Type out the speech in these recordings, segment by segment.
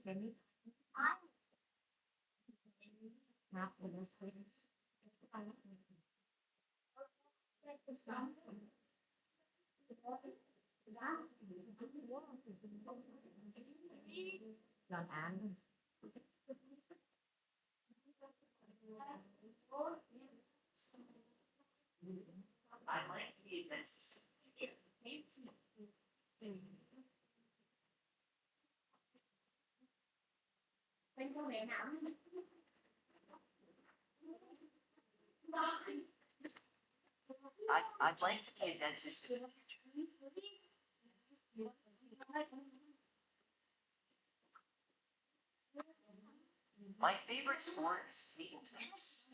Penny. Not for this place. Not and. I like to be a dentist. I'd like to be a dentist in the future. My favorite sport is table tennis.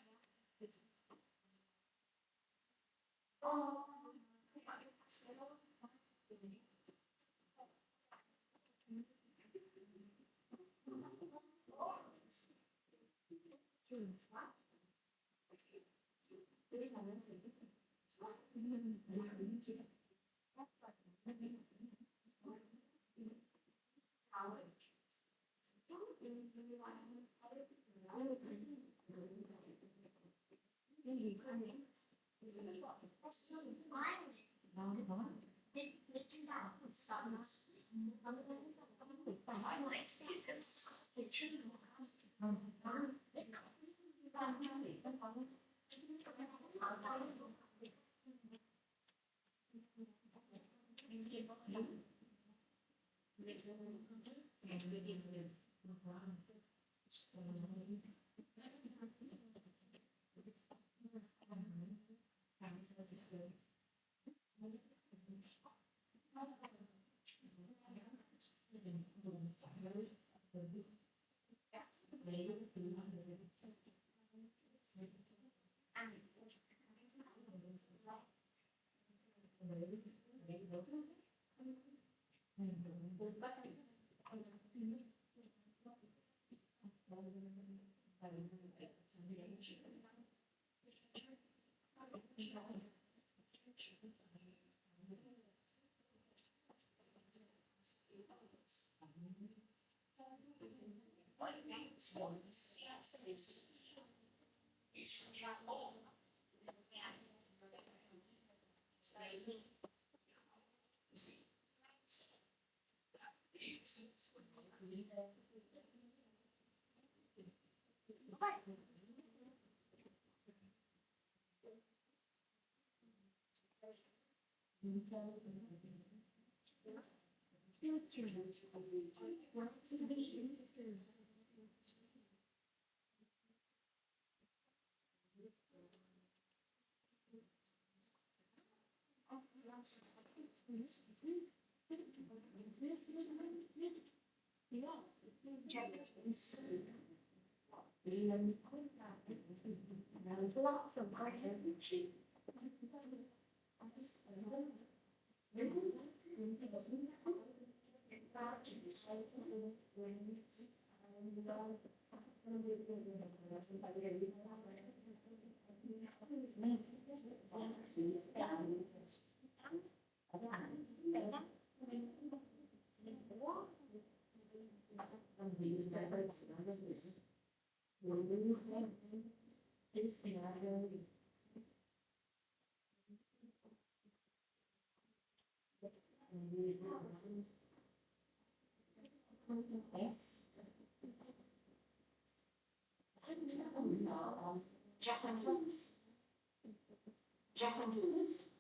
Japanese.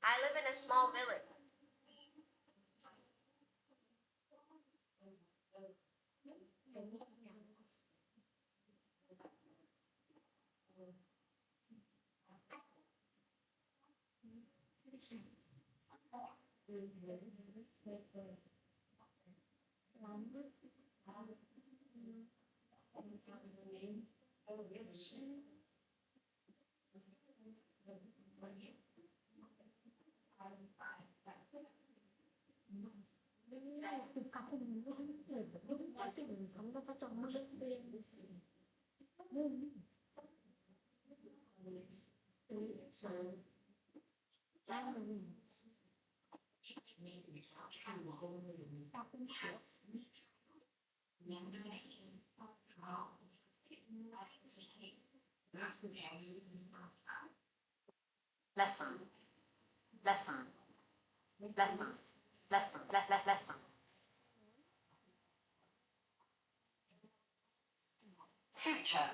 I live in a small village. Lesson. Lesson. Lesson. Lesson. Lesson. Future.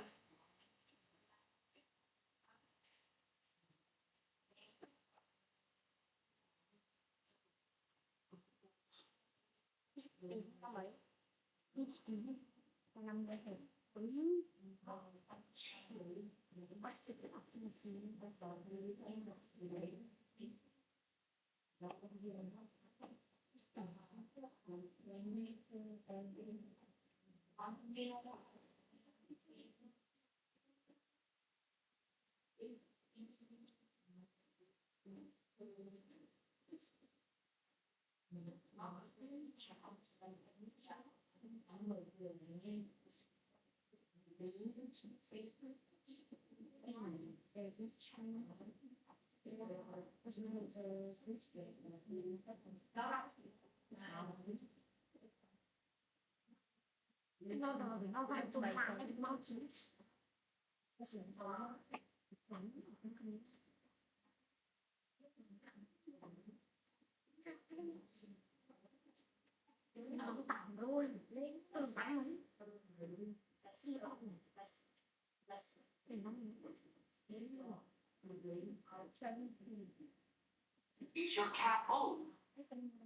Is your cat old?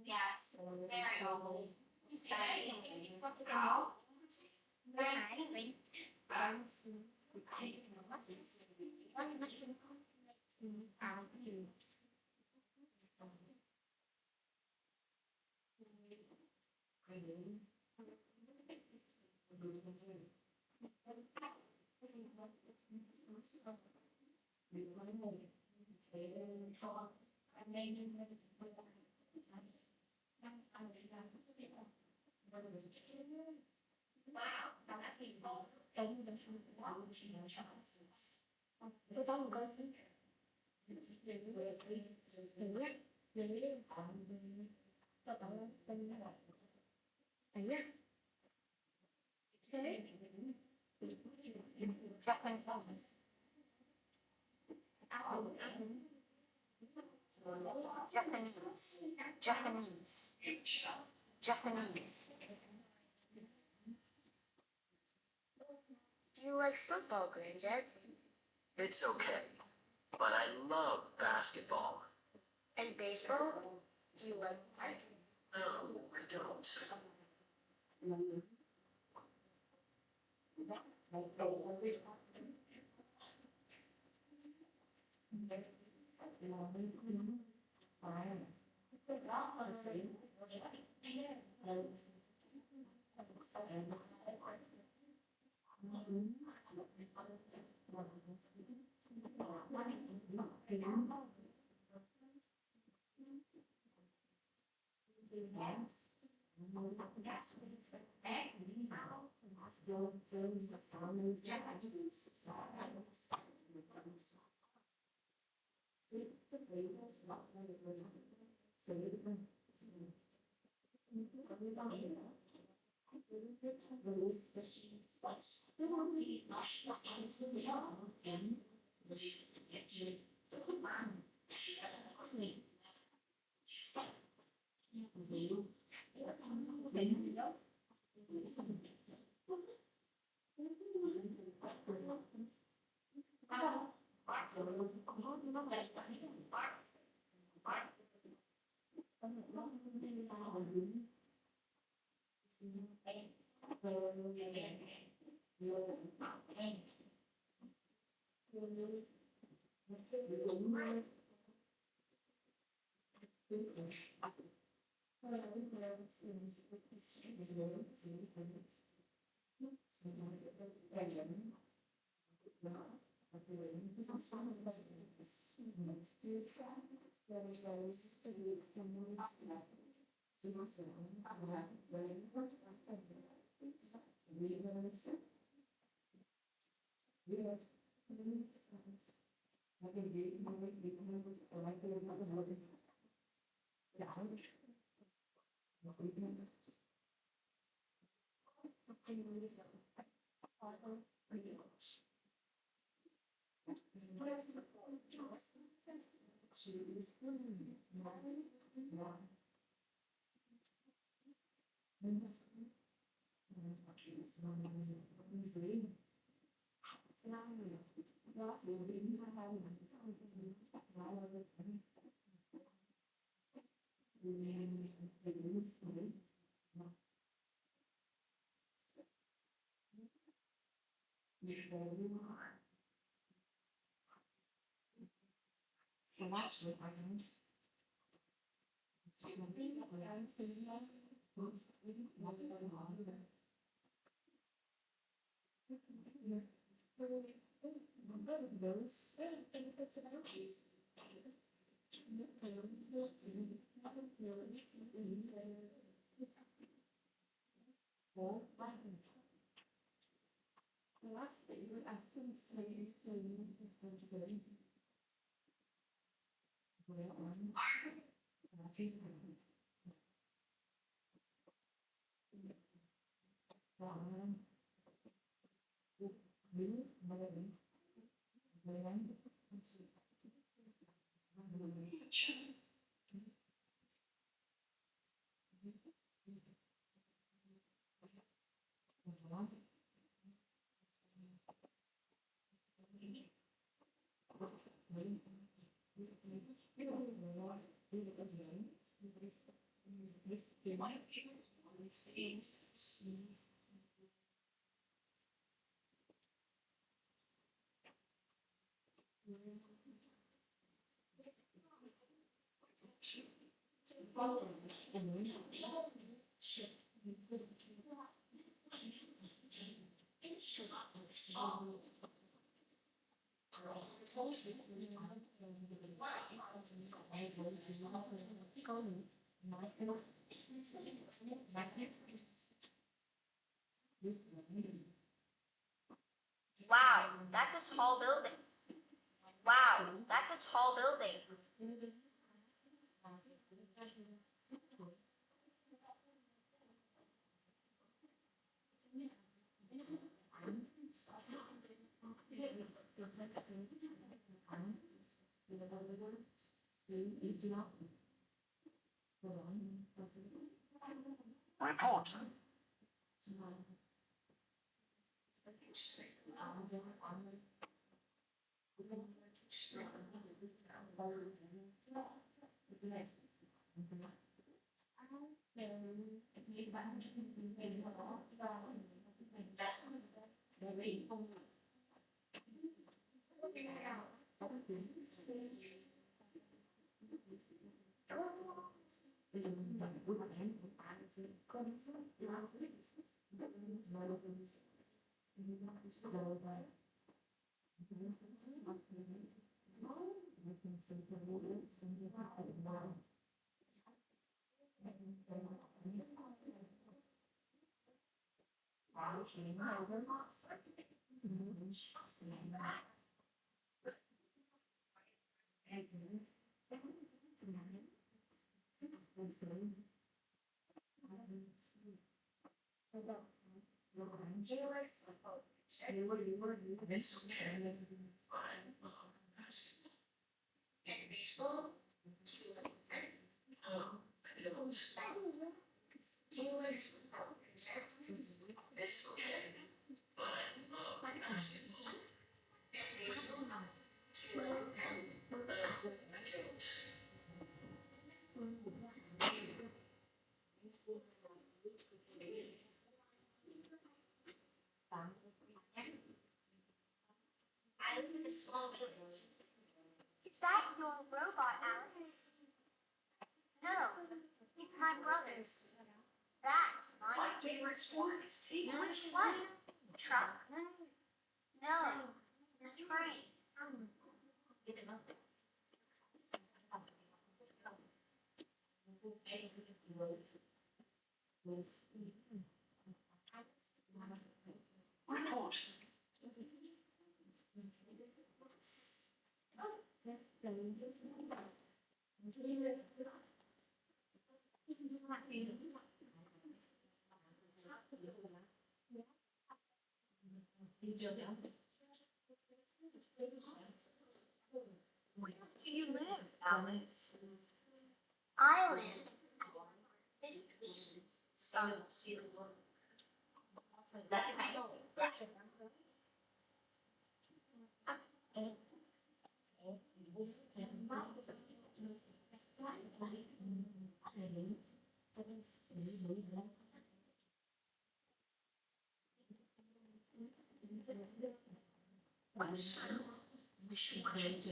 Yes, very old. How? Japanese. Do you like football, Granddad? It's okay, but I love basketball. And baseball? Do you like that? No, I don't. Wow, that's a tall building. Wow, that's a tall building. Report. It's okay. I love basketball. And baseball? Oh, I don't. It's okay. But I love basketball. And baseball? I don't. I live in a small village. Is that your robot, Alex? No, it's my brother's. That's My mine. favorite sport is table Which tennis. one? Truck? No, the train. Report. Where do you live, Alex? I live between sun and sea. That's right. What's so wishy-washy?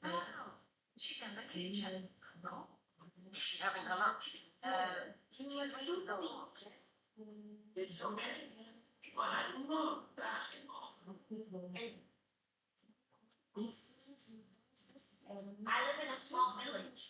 Oh, she's in the kitchen. Oh, is she having her lunch? She's reading the book. It's okay, but I love basketball. I live in a small village.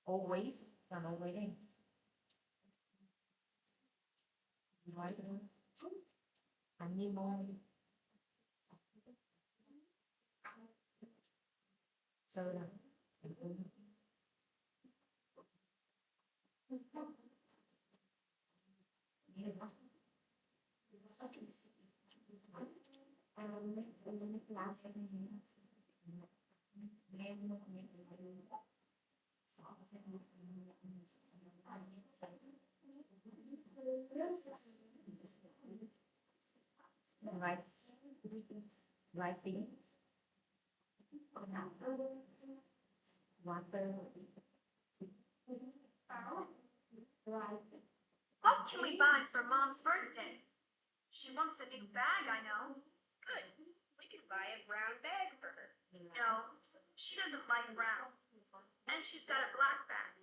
Always, I'm waiting. Right. Honeymoon. Soda. Right. Right thing. Water. Right. What can we buy for Mom's birthday? She wants a new bag, I know. Good. We could buy a brown bag for her. No, she doesn't like brown. And she's got a black bag.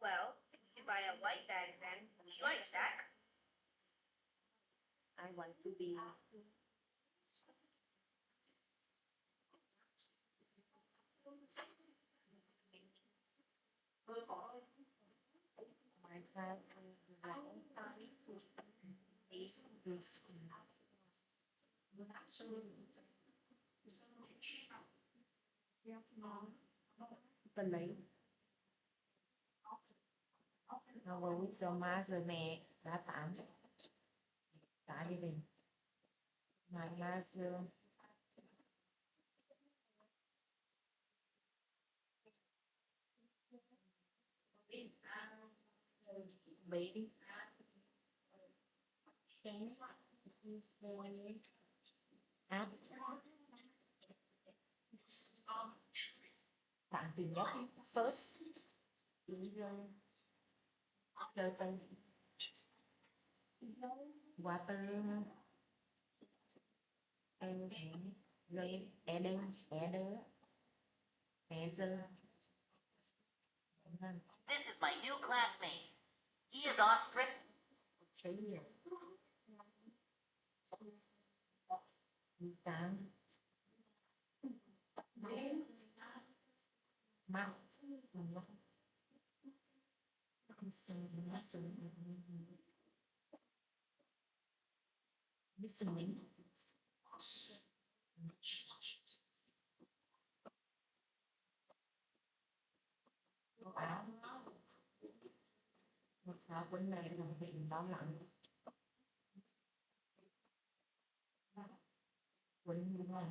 Well, we could buy a white bag then. She likes that. I want to be. My child is this. Tuần đấy nó với cho má rồi mẹ đã tạm cả đi về mà má xưa bé đi áp It's on the tree. bạn thứ nhất first is turtle water and rồi adder This is my new classmate. He is ostrich. tám mắt listening áo một sáu cuốn này là hình đó lặng cuốn như này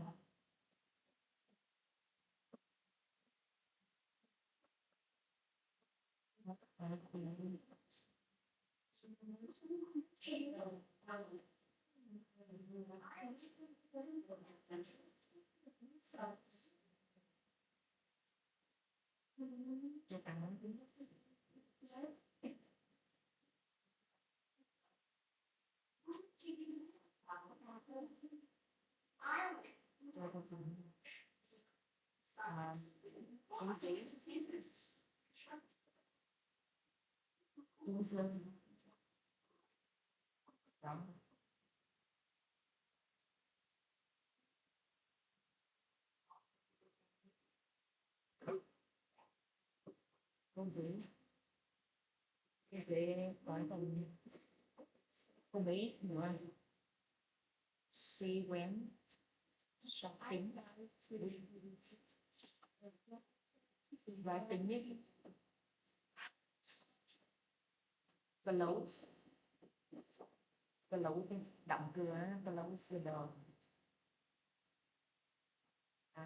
con dưới có con bé nữa si quén shopping và tính nhất cái lấu động cửa cái lấu sờ đồ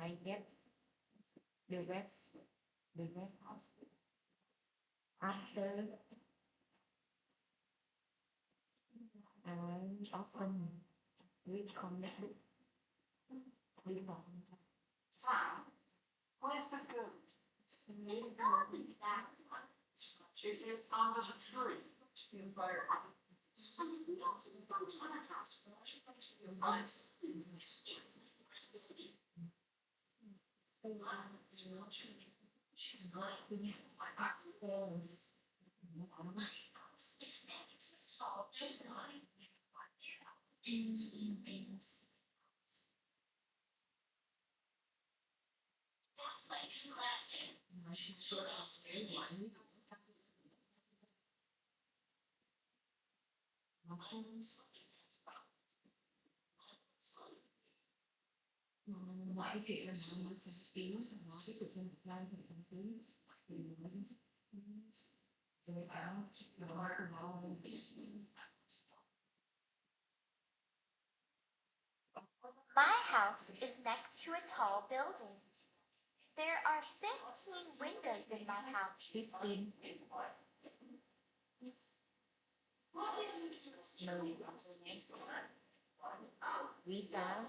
I get the rest after I often reconnect with Where's the goat? She's here on the tree. You fire. She's not. She's not. This is my true last name. She's still mọi chuyện là nó phải tiếng nó cái cuộc sống lai phải thành tiếng thì rồi áo nó My house is next to a tall building. There are 15 windows in my house. 15 quý cháu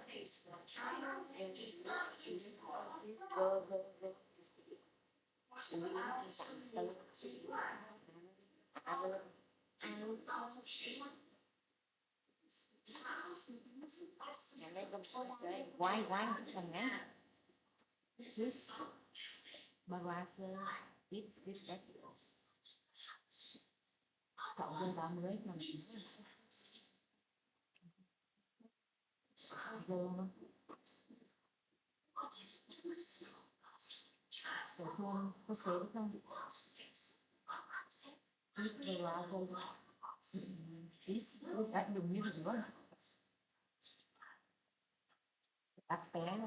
why thằng ngắn this barasa it's good that cậu vô ba mươi mà vô phổ thông có sớm không ít về là thôi ít đã dùng như rửa đặt té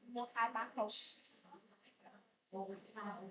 một hai ba khẩu một ba